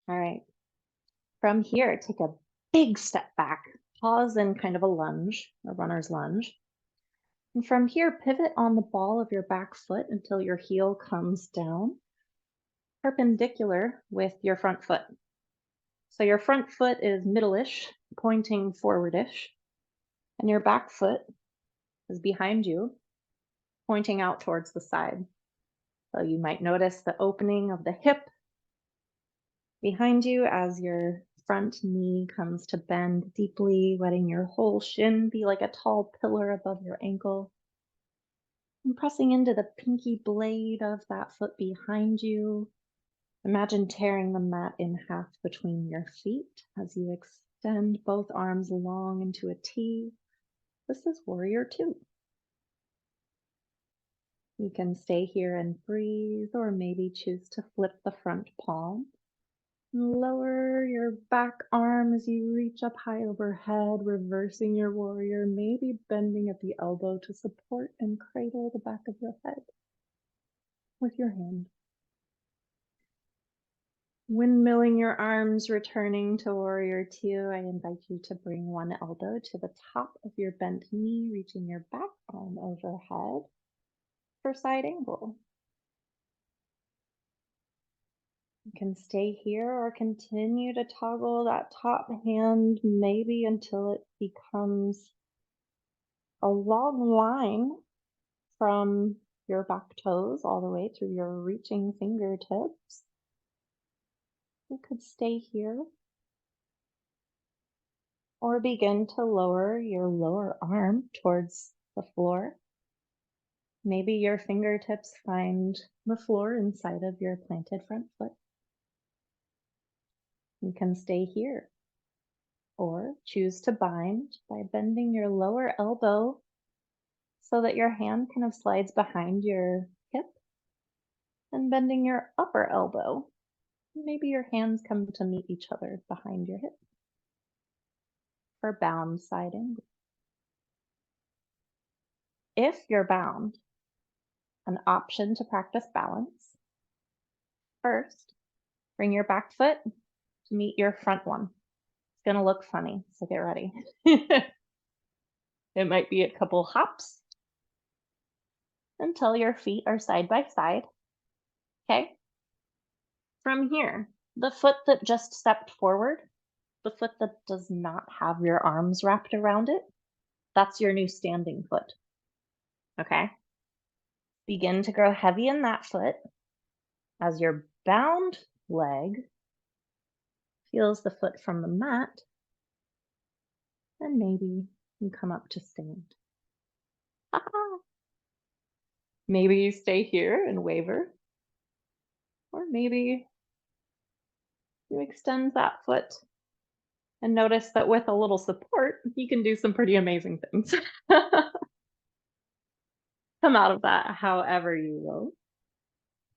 All right. From here, take a big step back, pause in kind of a lunge, a runner's lunge. And from here, pivot on the ball of your back foot until your heel comes down, perpendicular with your front foot. So your front foot is middle-ish, pointing forward-ish, and your back foot is behind you, pointing out towards the side. So you might notice the opening of the hip behind you as your front knee comes to bend deeply, letting your whole shin be like a tall pillar above your ankle. And pressing into the pinky blade of that foot behind you. Imagine tearing the mat in half between your feet as you extend both arms long into a T. This is Warrior II. You can stay here and breathe, or maybe choose to flip the front palm. Lower your back arm as you reach up high overhead, reversing your warrior, maybe bending at the elbow to support and cradle the back of your head with your hand. Windmilling your arms, returning to Warrior II, I invite you to bring one elbow to the top of your bent knee, reaching your back arm overhead for side angle. You can stay here or continue to toggle that top hand, maybe until it becomes a long line from your back toes all the way through your reaching fingertips. You could stay here or begin to lower your lower arm towards the floor. Maybe your fingertips find the floor inside of your planted front foot. You can stay here or choose to bind by bending your lower elbow so that your hand kind of slides behind your hip and bending your upper elbow. Maybe your hands come to meet each other behind your hip for bound side angle. If you're bound, an option to practice balance. First, bring your back foot to meet your front one. It's going to look funny, so get ready. It might be a couple hops until your feet are side by side. Okay? From here, the foot that just stepped forward, the foot that does not have your arms wrapped around it, that's your new standing foot. Okay? Begin to grow heavy in that foot as your bound leg feels the foot from the mat, and maybe you come up to stand. Maybe you stay here and waver, or maybe you extend that foot and notice that with a little support, you can do some pretty amazing things. Come out of that however you will.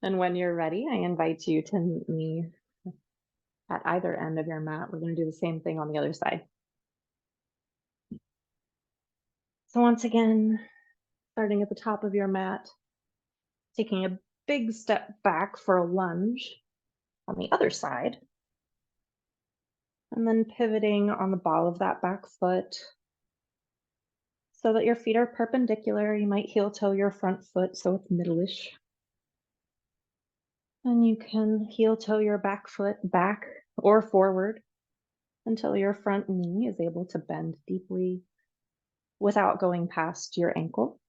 And when you're ready, I invite you to meet me at either end of your mat. We're going to do the same thing on the other side. So once again, starting at the top of your mat, taking a big step back for a lunge on the other side, and then pivoting on the ball of that back foot so that your feet are perpendicular. You might heel toe your front foot so it's middle-ish. And you can heel toe your back foot back or forward until your front knee is able to bend deeply without going past your ankle.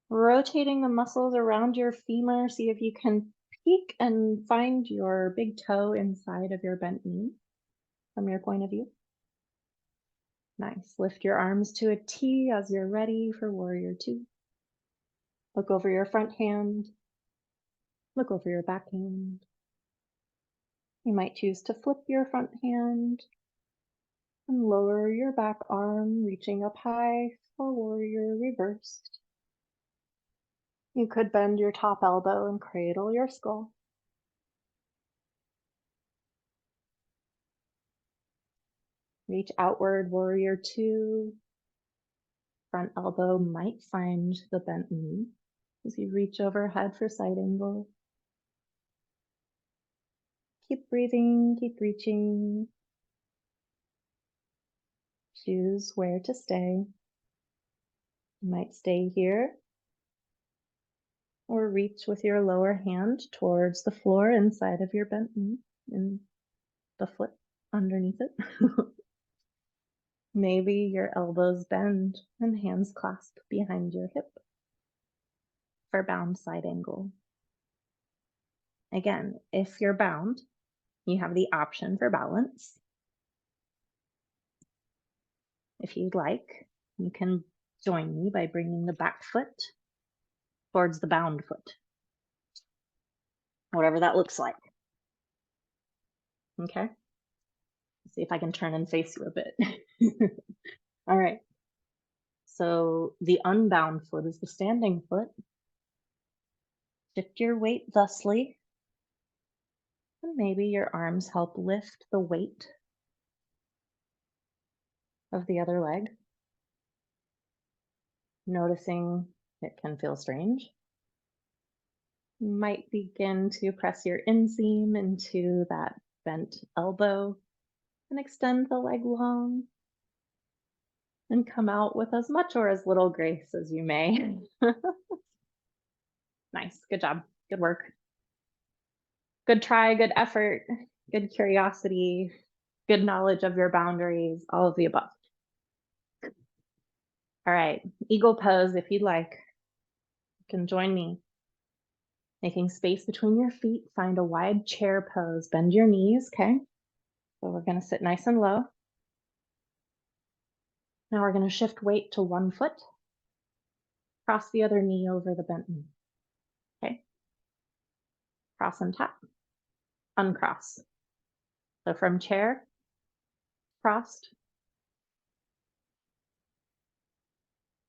Rotating the muscles around your femur, see if you can peek and find your big toe inside of your bent knee from your point of view. Nice. Lift your arms to a T as you're ready for Warrior II. Look over your front hand. Look over your back hand. You might choose to flip your front hand and lower your back arm, reaching up high for Warrior Reversed. You could bend your top elbow and cradle your skull. Reach outward, Warrior II. Front elbow might find the bent knee as you reach overhead for side angle. Keep breathing, keep reaching. Choose where to stay. You might stay here or reach with your lower hand towards the floor inside of your bent knee and the foot underneath it. Maybe your elbows bend and hands clasp behind your hip for bound side angle. Again, if you're bound, you have the option for balance. If you'd like, you can join me by bringing the back foot towards the bound foot, whatever that looks like. Okay? See if I can turn and face you a bit. All right. So the unbound foot is the standing foot. Shift your weight thusly. And maybe your arms help lift the weight of the other leg. Noticing it can feel strange. You might begin to press your inseam into that bent elbow and extend the leg long and come out with as much or as little grace as you may. Nice, good job, good work. Good try, good effort, good curiosity, good knowledge of your boundaries, all of the above. All right, eagle pose if you'd like. You can join me. Making space between your feet, find a wide chair pose. Bend your knees, okay? So we're gonna sit nice and low. Now we're gonna shift weight to one foot. Cross the other knee over the bent knee, okay? Cross and tap, uncross. So from chair, crossed.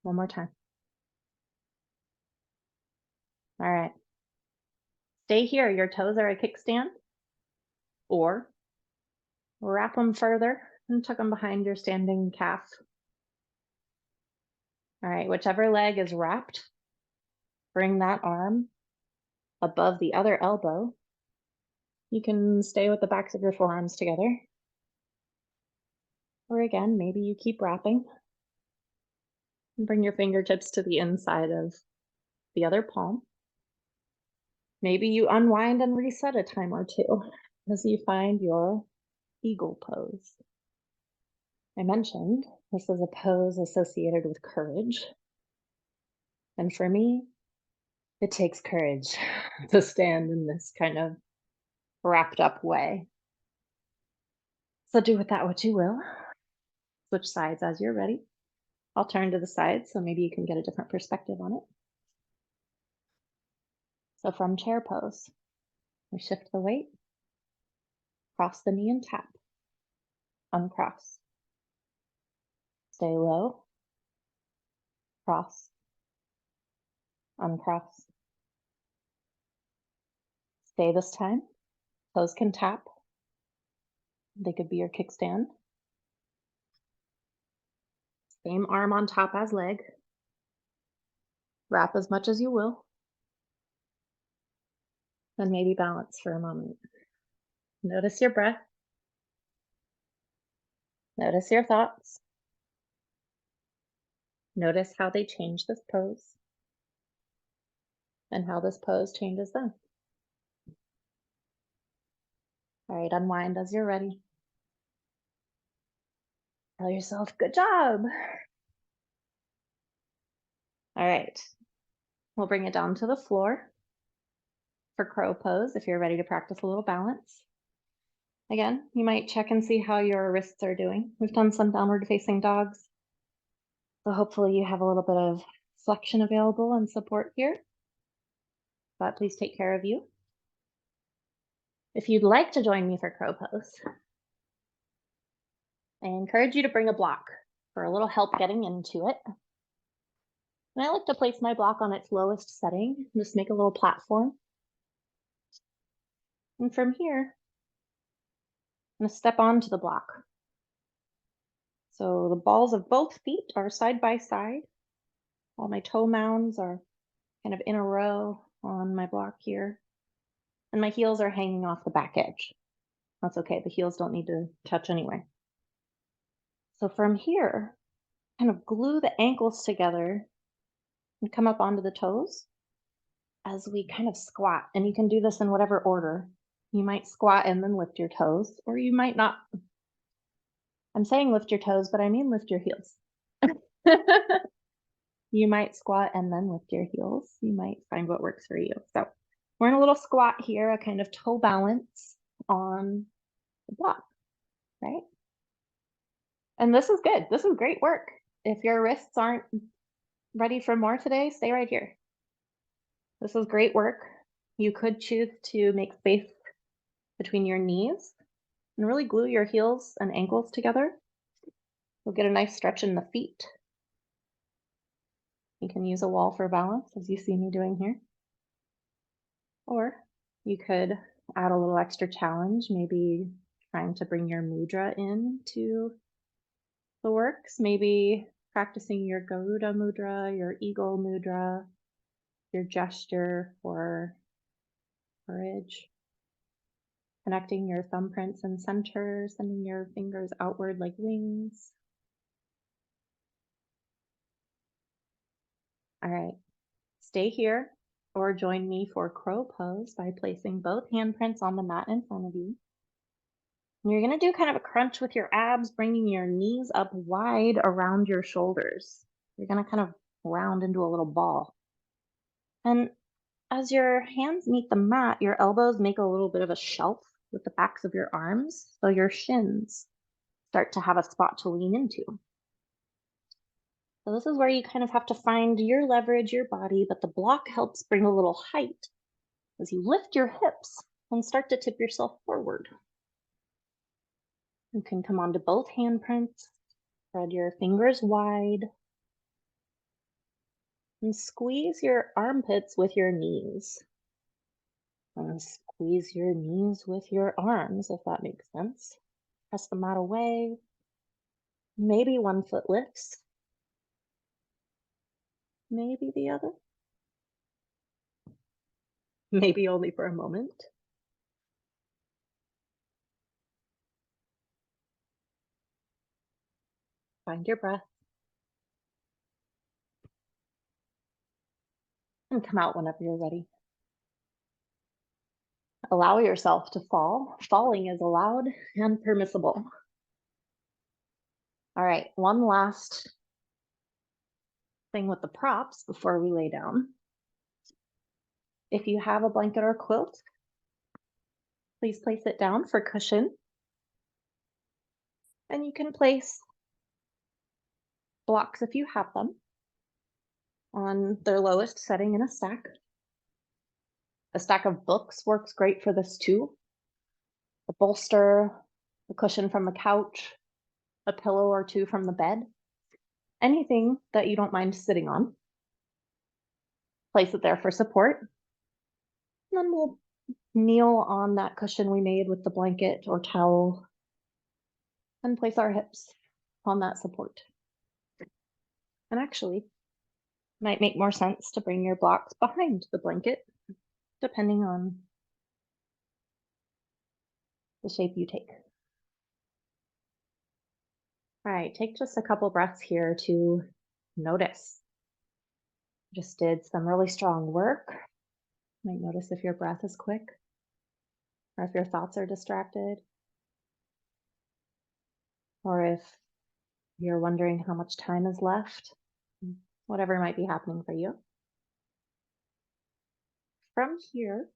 One more time. All right. Stay here, your toes are a kickstand, or wrap them further and tuck them behind your standing calf. All right, whichever leg is wrapped, bring that arm above the other elbow. You can stay with the backs of your forearms together. Or again, maybe you keep wrapping. And bring your fingertips to the inside of the other palm. Maybe you unwind and reset a time or two as you find your eagle pose. I mentioned this is a pose associated with courage. And for me, it takes courage to stand in this kind of wrapped up way. So do with that what you will. Switch sides as you're ready. I'll turn to the side so maybe you can get a different perspective on it. So from chair pose, we shift the weight, cross the knee and tap, uncross. Stay low, cross, uncross. Stay this time. Toes can tap. They could be your kickstand. Same arm on top as leg. Wrap as much as you will. And maybe balance for a moment. Notice your breath. Notice your thoughts. Notice how they change this pose and how this pose changes them. All right, unwind as you're ready. Tell yourself, good job. All right, we'll bring it down to the floor for crow pose if you're ready to practice a little balance. Again, you might check and see how your wrists are doing. We've done some downward facing dogs. So hopefully you have a little bit of flexion available and support here. But please take care of you. If you'd like to join me for crow pose, I encourage you to bring a block for a little help getting into it. And I like to place my block on its lowest setting, just make a little platform. And from here, I'm going to step onto the block. So the balls of both feet are side by side. All my toe mounds are kind of in a row on my block here. And my heels are hanging off the back edge. That's okay. The heels don't need to touch anyway. So from here, kind of glue the ankles together and come up onto the toes as we kind of squat. And you can do this in whatever order. You might squat and then lift your toes, or you might not. I'm saying lift your toes, but I mean lift your heels. You might squat and then lift your heels. You might find what works for you. So we're in a little squat here, a kind of toe balance on the block, right? And this is good. This is great work. If your wrists aren't ready for more today, stay right here. This is great work. You could choose to make space between your knees and really glue your heels and ankles together. You'll get a nice stretch in the feet. You can use a wall for balance, as you see me doing here. Or you could add a little extra challenge, maybe trying to bring your mudra into the works, maybe practicing your Garuda mudra, your eagle mudra, your gesture for courage, connecting your thumbprints and center, sending your fingers outward like wings. All right, stay here or join me for crow pose by placing both handprints on the mat in front of you. And you're going to do kind of a crunch with your abs, bringing your knees up wide around your shoulders. You're going to kind of round into a little ball. And as your hands meet the mat, your elbows make a little bit of a shelf with the backs of your arms, so your shins start to have a spot to lean into. So this is where you kind of have to find your leverage, your body, but the block helps bring a little height as you lift your hips and start to tip yourself forward. You can come onto both handprints, spread your fingers wide, and squeeze your armpits with your knees. And squeeze your knees with your arms, if that makes sense. Press the mat away. Maybe one foot lifts. Maybe the other. Maybe only for a moment. Find your breath. And come out whenever you're ready. Allow yourself to fall. Falling is allowed and permissible. All right, one last thing with the props before we lay down. If you have a blanket or quilt, please place it down for cushion. And you can place blocks, if you have them, on their lowest setting in a stack. A stack of books works great for this too. A bolster, a cushion from the couch, a pillow or two from the bed. Anything that you don't mind sitting on. Place it there for support. And then we'll kneel on that cushion we made with the blanket or towel and place our hips on that support. And actually, might make more sense to bring your blocks behind the blanket, depending on the shape you take. All right, take just a couple breaths here to notice. Just did some really strong work. You might notice if your breath is quick or if your thoughts are distracted, or if you're wondering how much time is left, whatever might be happening for you. From here,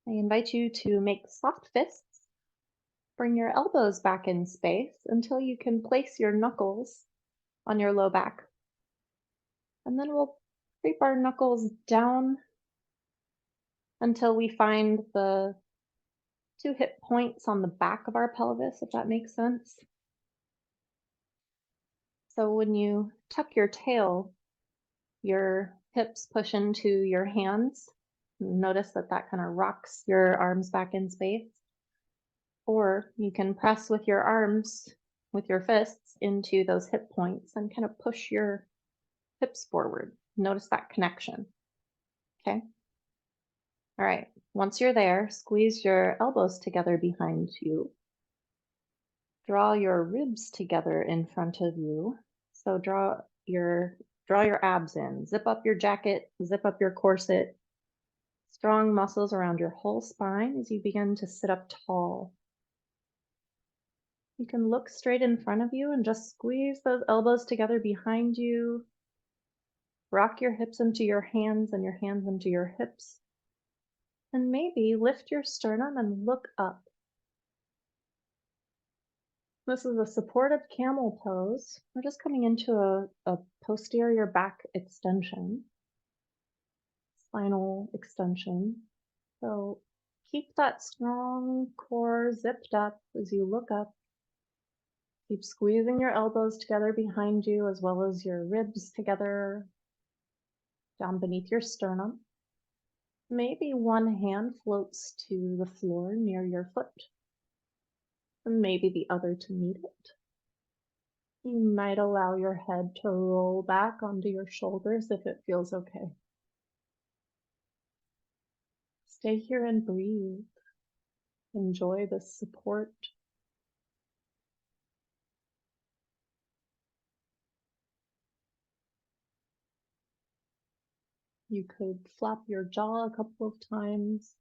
I invite you to make soft fists. Bring your elbows back in space until you can place your knuckles on your low back. And then we'll creep our knuckles down until we find the two hip points on the back of our pelvis, if that makes sense. So when you tuck your tail, your hips push into your hands. Notice that that kind of rocks your arms back in space. Or you can press with your arms, with your fists, into those hip points and kind of push your hips forward. Notice that connection, okay? All right, once you're there, squeeze your elbows together behind you. Draw your ribs together in front of you. So draw your abs in. Zip up your jacket, zip up your corset. Strong muscles around your whole spine as you begin to sit up tall. You can look straight in front of you and just squeeze those elbows together behind you. Rock your hips into your hands and your hands into your hips. And maybe lift your sternum and look up. This is a supportive camel pose. We're just coming into a posterior back extension, spinal extension. So keep that strong core zipped up as you look up. Keep squeezing your elbows together behind you as well as your ribs together down beneath your sternum. Maybe one hand floats to the floor near your foot, and maybe the other to meet it. You might allow your head to roll back onto your shoulders if it feels okay. Stay here and breathe. Enjoy the support. You could flap your jaw a couple of times.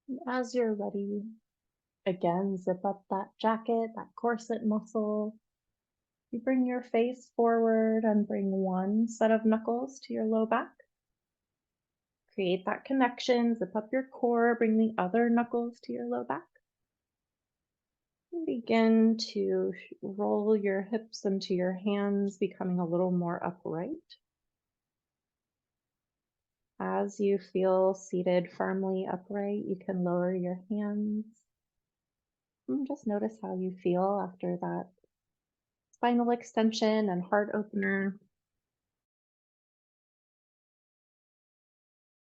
And as you're ready, again, zip up that jacket, that corset muscle. You bring your face forward and bring one set of knuckles to your low back. Create that connection, zip up your core, bring the other knuckles to your low back. And begin to roll your hips into your hands, becoming a little more upright. As you feel seated firmly upright, you can lower your hands. And just notice how you feel after that spinal extension and heart opener.